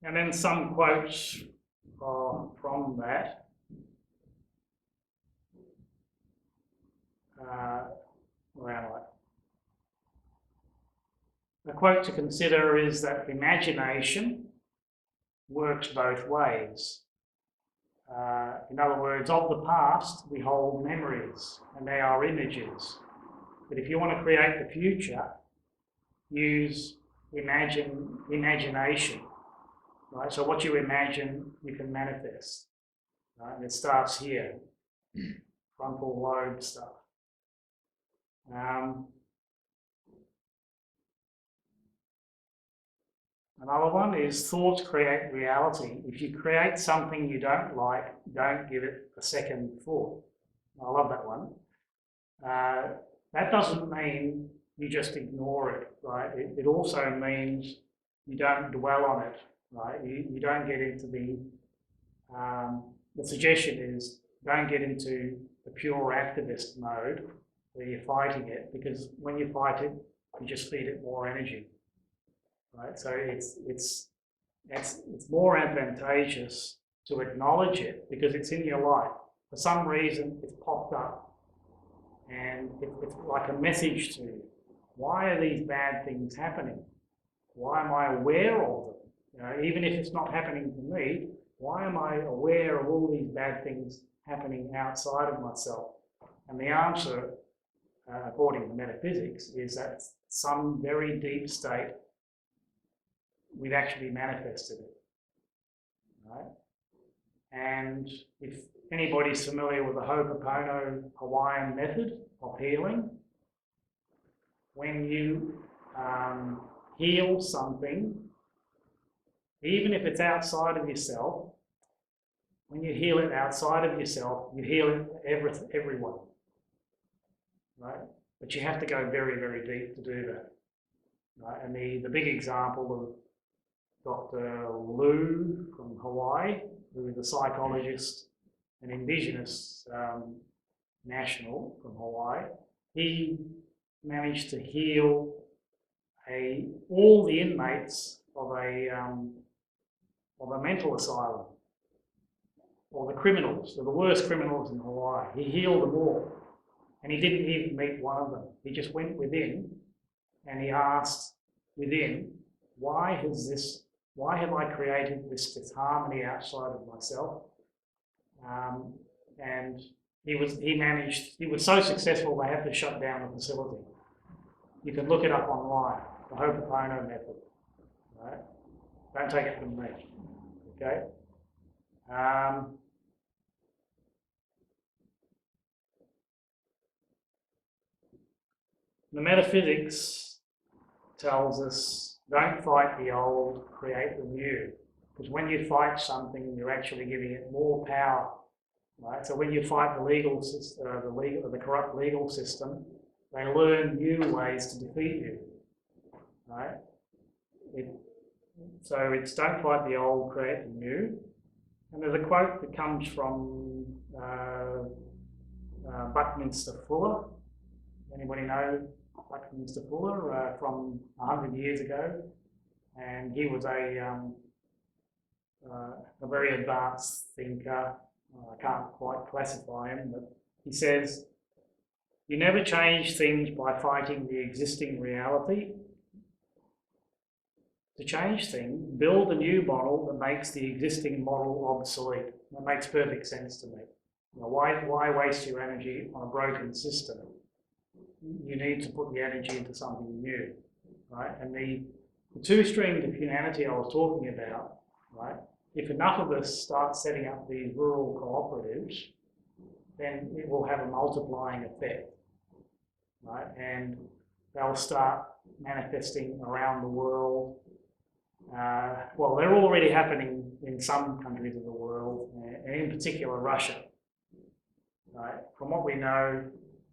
And then some quotes from that. Where am I? A quote to consider is that imagination works both ways. In other words, of the past, we hold memories, and they are images. But if you want to create the future, use imagination, right? So what you imagine, you can manifest, right? And it starts here, frontal lobe stuff. Another one is thoughts create reality. If you create something you don't like, don't give it a second thought. I love that one. That doesn't mean you just ignore it, right? It also means you don't dwell on it, right? You don't get into the suggestion is don't get into the pure activist mode where you're fighting it, because when you fight it, you just feed it more energy. Right, so it's more advantageous to acknowledge it because it's in your life. For some reason, it's popped up, and it's like a message to you. Why are these bad things happening? Why am I aware of them? You know, even if it's not happening to me, why am I aware of all these bad things happening outside of myself? And the answer, according to metaphysics, is that some very deep state we've actually manifested it, right? And if anybody's familiar with the Ho'oponopono Hawaiian method of healing, when you heal something, even if it's outside of yourself, when you heal it outside of yourself, you heal it for everyone, right? But you have to go very, very deep to do that, right? And the big example of Dr. Liu from Hawaii, who is a psychologist, an indigenous national from Hawaii, he managed to heal all the inmates of a mental asylum, or the criminals, the worst criminals in Hawaii. He healed them all, and he didn't even meet one of them. He just went within, and he asked within, why have I created this disharmony outside of myself? And he was so successful they had to shut down the facility. You can look it up online, the Ho'oponopono method, right? Don't take it from me, okay? The metaphysics tells us, don't fight the old, create the new. Because when you fight something, you're actually giving it more power, right? So when you fight the legal system, the corrupt legal system, they learn new ways to defeat you, right? So it's don't fight the old, create the new. And there's a quote that comes from Buckminster Fuller. Anybody know Buckminster Fuller from 100 years ago? And he was a a very advanced thinker. I can't quite classify him, but he says, you never change things by fighting the existing reality. To change things, build a new model that makes the existing model obsolete. That makes perfect sense to me. You know, why waste your energy on a broken system? You need to put the energy into something new, right? And the two streams of humanity I was talking about, right? If enough of us start setting up these rural cooperatives, then it will have a multiplying effect, right? And they'll start manifesting around the world. Well, they're already happening in some countries of the world, and in particular Russia, right? From what we know,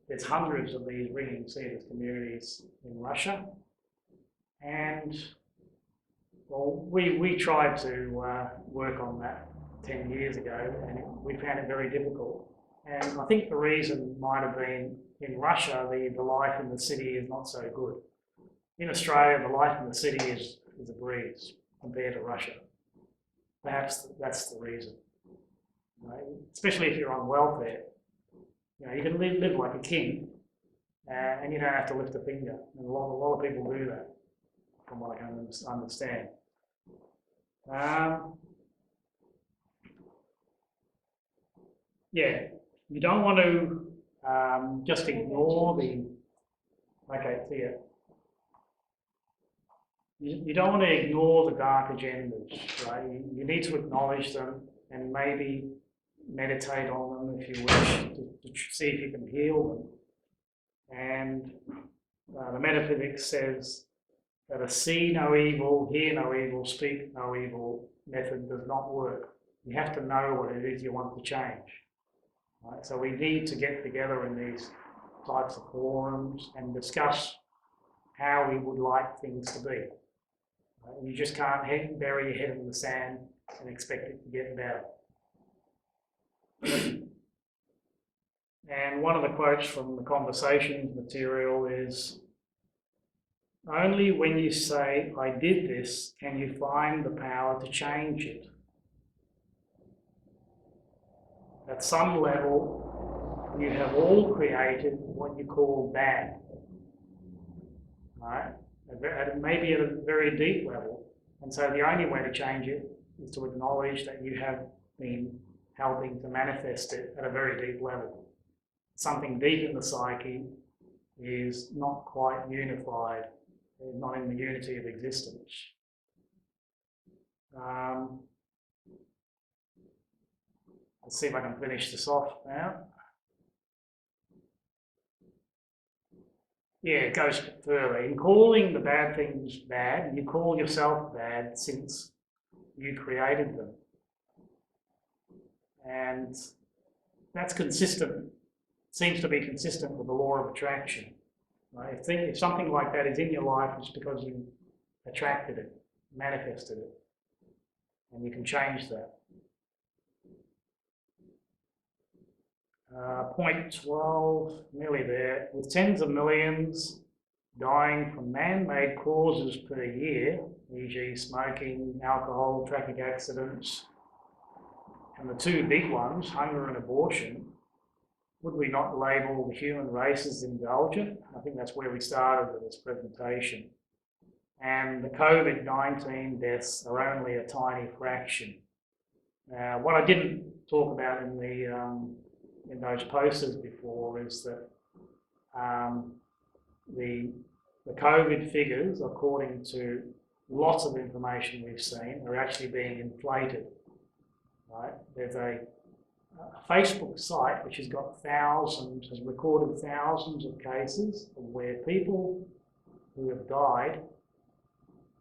there's hundreds of these ringing cedars communities in Russia, and well, we tried to work on that 10 years ago, and we found it very difficult. And I think the reason might have been in Russia, the life in the city is not so good. In Australia, the life in the city is a breeze compared to Russia. Perhaps that's the reason, right? Especially if you're on welfare. You know, you can live like a king, and you don't have to lift a finger. And a lot of people do that, from what I can understand. Yeah, you don't want to just ignore the. Okay, see ya. You don't want to ignore the dark agendas, right? You need to acknowledge them and maybe meditate on them if you wish to see if you can heal them. And the metaphysics says that a see no evil, hear no evil, speak no evil method does not work. You have to know what it is you want to change. Right? So we need to get together in these types of forums and discuss how we would like things to be. Right? You just can't bury your head in the sand and expect it to get better. And one of the quotes from the Conversations material is, only when you say, I did this, can you find the power to change it. At some level, you have all created what you call bad. Right? Maybe at a very deep level. And so the only way to change it is to acknowledge that you have been helping to manifest it at a very deep level. Something deep in the psyche is not quite unified, not in the unity of existence. Let's see if I can finish this off now. Yeah, it goes further. In calling the bad things bad, you call yourself bad since you created them. And that's consistent, seems to be consistent with the law of attraction. Right? If something like that is in your life, it's because you attracted it, manifested it, and you can change that. Point 12, nearly there. With tens of millions dying from man-made causes per year, e.g. smoking, alcohol, traffic accidents, and the two big ones, hunger and abortion, would we not label the human race as indulgent? I think that's where we started with this presentation. And the COVID-19 deaths are only a tiny fraction. What I didn't talk about in those posters before is that the COVID figures, according to lots of information we've seen, are actually being inflated. Right? There's a Facebook site which has recorded thousands of cases where people who have died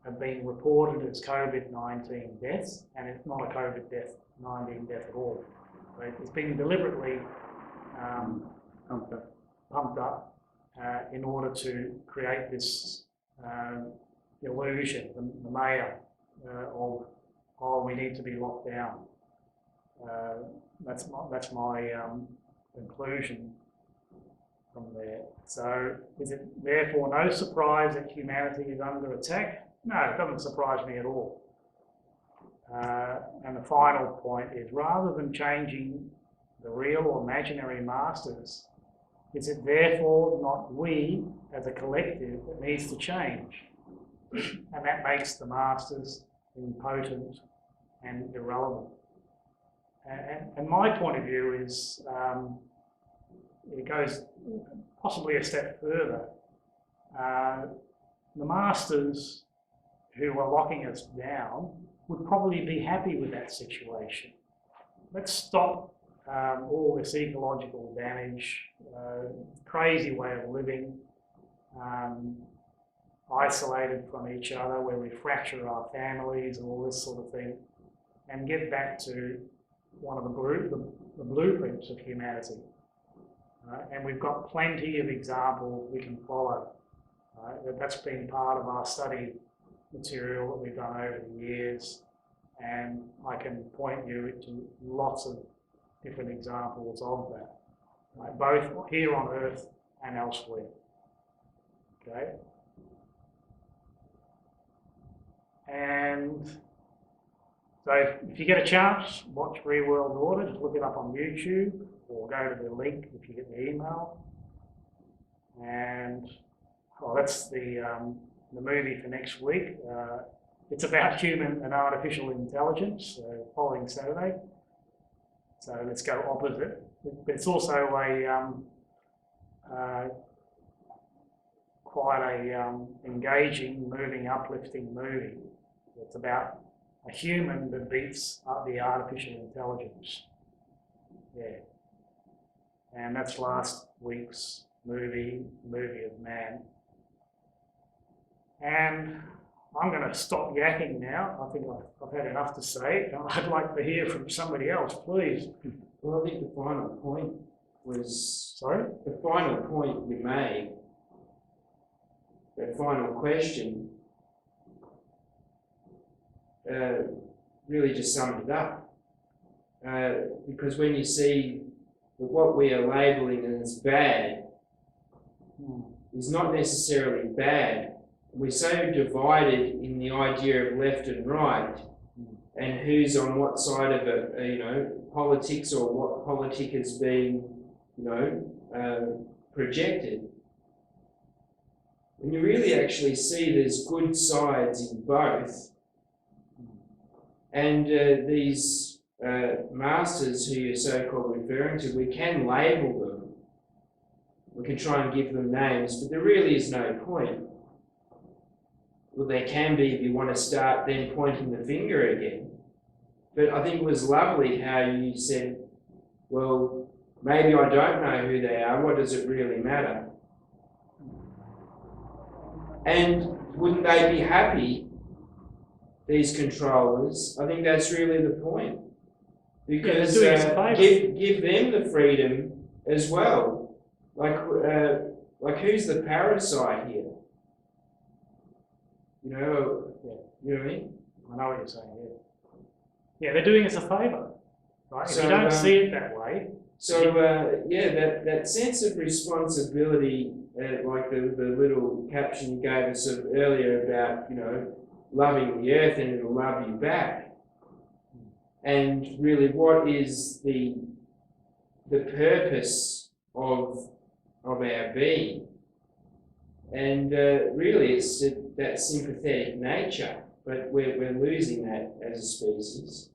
have been reported as COVID-19 deaths, and it's not a COVID-19 death at all. Right? It's been deliberately pumped up in order to create this illusion, the maya of, oh, we need to be locked down. That's my conclusion from there. So is it therefore no surprise that humanity is under attack? No, it doesn't surprise me at all. And the final point is, rather than changing the real or imaginary masters, is it therefore not we as a collective that needs to change? And that makes the masters impotent and irrelevant. And my point of view is, it goes possibly a step further. The masters who are locking us down would probably be happy with that situation. Let's stop all this ecological damage, crazy way of living, isolated from each other, where we fracture our families and all this sort of thing, and get back to one of the blueprints of humanity. And we've got plenty of examples we can follow. That's been part of our study material that we've done over the years, and I can point you to lots of different examples of that, both here on Earth and elsewhere. Okay? And so if you get a chance, watch Real World Order, just look it up on YouTube, or go to the link if you get the email. And that's the movie for next week. It's about human and artificial intelligence, following Saturday. So let's go opposite. But it's also a quite a engaging, moving, uplifting movie. It's about a human that beats the artificial intelligence. Yeah. And that's last week's movie of Man. And I'm going to stop yakking now. I think I've had enough to say. I'd like to hear from somebody else, please. Well, I think the final point was... Sorry? The final point you made, that final question, really just summed it up. Because when you see that what we are labelling as bad is not necessarily bad, we're so divided in the idea of left and right, and who's on what side of it, politics, or what politic is being, projected. When you really actually see there's good sides in both, and these masters who you're so-called referring to, we can label them, we can try and give them names, but there really is no point. Well, there can be if you want to start then pointing the finger again. But I think it was lovely how you said, well, maybe I don't know who they are, what does it really matter? And wouldn't they be happy, these controllers? I think that's really the point. Because give them the freedom as well. Like who's the parasite here? You know what I mean? I know what you're saying, yeah. Yeah, they're doing us a favour, right? So, if you don't see it that way. So, that sense of responsibility, like the little caption you gave us earlier about, loving the earth and it'll love you back. And really, what is the purpose of our being? And really, it's that sympathetic nature, but we're losing that as a species.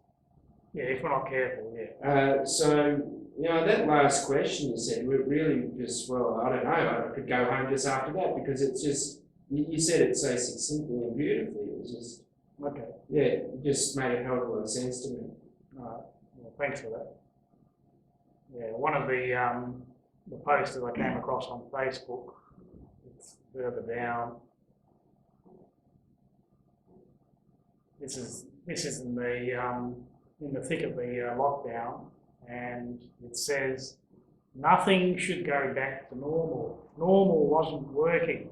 Yeah, if we're not careful, yeah. So, that last question you said, we really just, well, I don't know, I could go home just after that, because it's just, you said it so succinctly and beautifully. It was just, Okay. yeah, it just made a hell of a lot of sense to me. All right. Well, thanks for that. Yeah, one of the posts that I came across on Facebook, it's further down. This is in the thick of the lockdown, and it says nothing should go back to normal. Normal wasn't working.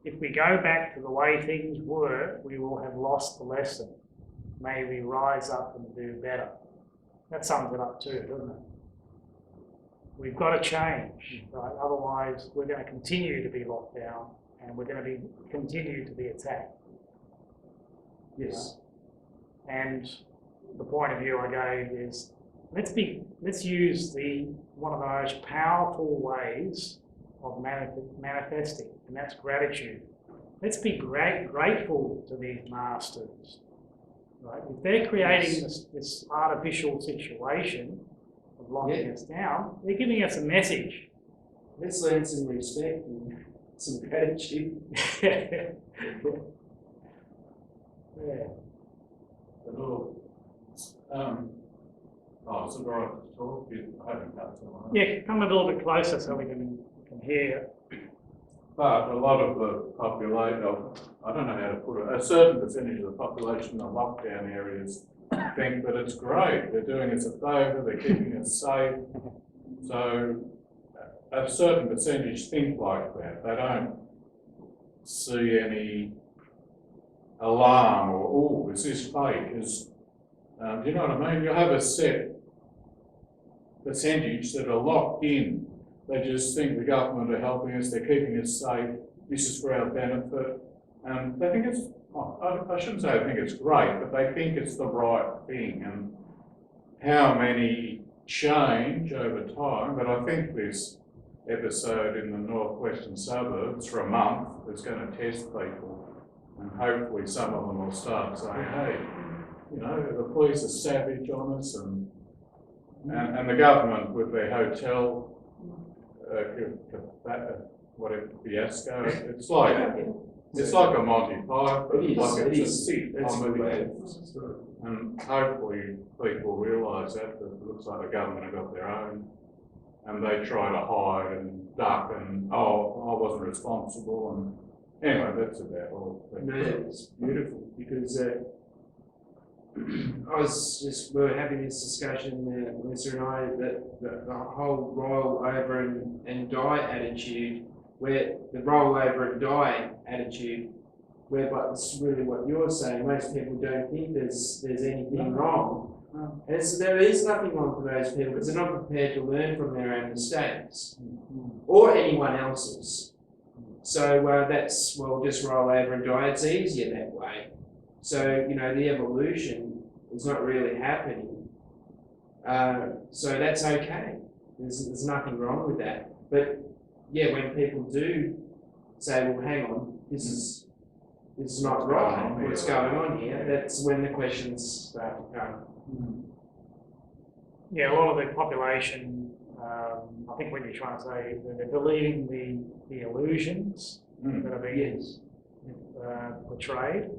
If we go back to the way things were, we will have lost the lesson. May we rise up and do better. That sums it up too, doesn't it? We've got to change, right? Otherwise, we're going to continue to be locked down, and we're going to continue to be attacked. Yes. And the point of view I gave is let's use one of the most powerful ways of manifesting, and that's gratitude. Let's be grateful to these masters. Right? If they're creating this artificial situation of locking us down, they're giving us a message. Let's learn some respect and some gratitude. Yeah. Hello. Is it all right to talk? I haven't cut to one. Yeah, come a little bit closer so we can hear. But a lot of the population, I don't know how to put it, a certain percentage of the population in the lockdown areas think that it's great. They're doing us a favour, they're keeping us safe. So a certain percentage think like that. They don't see any alarm or, oh, is this fake? Do you know what I mean? You'll have a set percentage that are locked in. They just think the government are helping us, they're keeping us safe, this is for our benefit. And they think it's, I shouldn't say they think it's great, but they think it's the right thing. And how many change over time, but I think this episode in the northwestern suburbs for a month is going to test people. And hopefully some of them will start saying, hey, you know, the police are savage on us, and the government with their hotel fiasco. It's like a Monty Python. It is. That's and hopefully people realise that it looks like the government have got their own, and they try to hide and duck and I wasn't responsible, and anyway, that's about all. No, it's beautiful because we were having this discussion, Melissa and I, that the whole roll over and die attitude, where the roll over and die attitude, whereby it's really what you're saying, most people don't think there's anything wrong. And so there is nothing wrong for those people because they're not prepared to learn from their own mistakes or anyone else's. So that's, just roll over and die. It's easier that way. So, you know, the evolution is not really happening. So that's okay. There's nothing wrong with that. But yeah, when people do say, well, hang on, this is not right, what's going on here, that's when the questions start to come. Yeah, a lot of the population, I think what you're trying to say, they're believing the illusions that are being portrayed,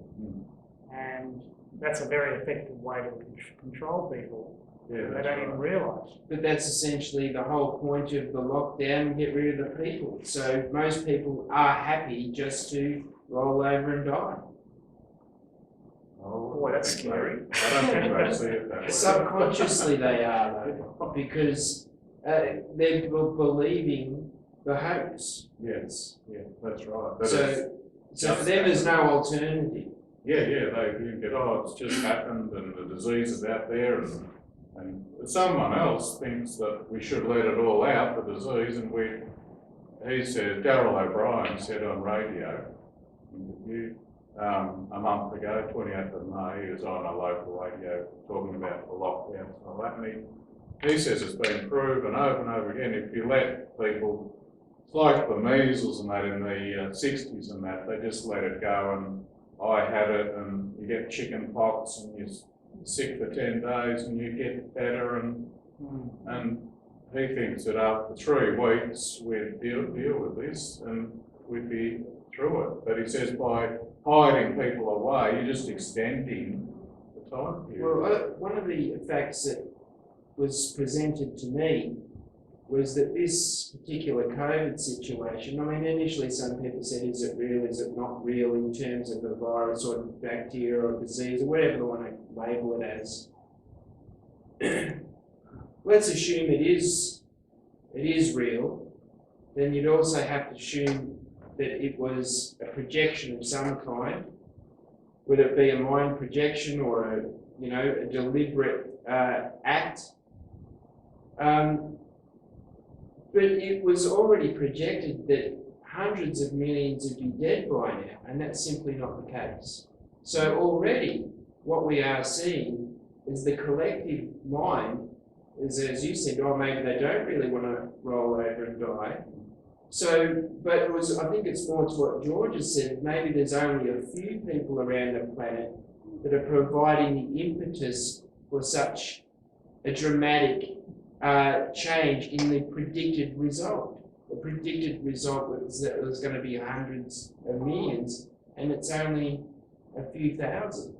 and that's a very effective way to control people. Yeah, they don't even realise. But that's essentially the whole point of the lockdown, get rid of the people. So most people are happy just to roll over and die. Oh, boy, that's scary. I don't think they see it that way. Subconsciously they are though, because they're believing the hoax. Yes, yeah, that's right. So for them there's no alternative. Yeah, they get, it's just happened and the disease is out there, and someone else thinks that we should let it all out, the disease, and he said, Darryl O'Brien said on radio, a month ago, 28th of May, he was on a local radio talking about the lockdown and all that, and he says it's been proven over and over again, if you let people, it's like the measles and that in the 60s and that, they just let it go, and I had it, and you get chicken pox and you're sick for 10 days and you get better, and he thinks that after 3 weeks we'd deal with this and we'd be through it. But he says by hiding people away, you're just extending the time period. Well, one of the facts that was presented to me was that this particular COVID situation, I mean, initially some people said, is it real, is it not real in terms of the virus or bacteria or disease or whatever they want to label it as. Let's assume it is real, then you'd also have to assume that it was a projection of some kind, whether it be a mind projection or a deliberate act. But it was already projected that hundreds of millions would be dead by now, and that's simply not the case. So already what we are seeing is the collective mind, is, as you said, oh, maybe they don't really want to roll over and die. So, but it was, I think it's more to what George has said, maybe there's only a few people around the planet that are providing the impetus for such a dramatic change in the predicted result. The predicted result was that it was going to be hundreds of millions, and it's only a few thousand.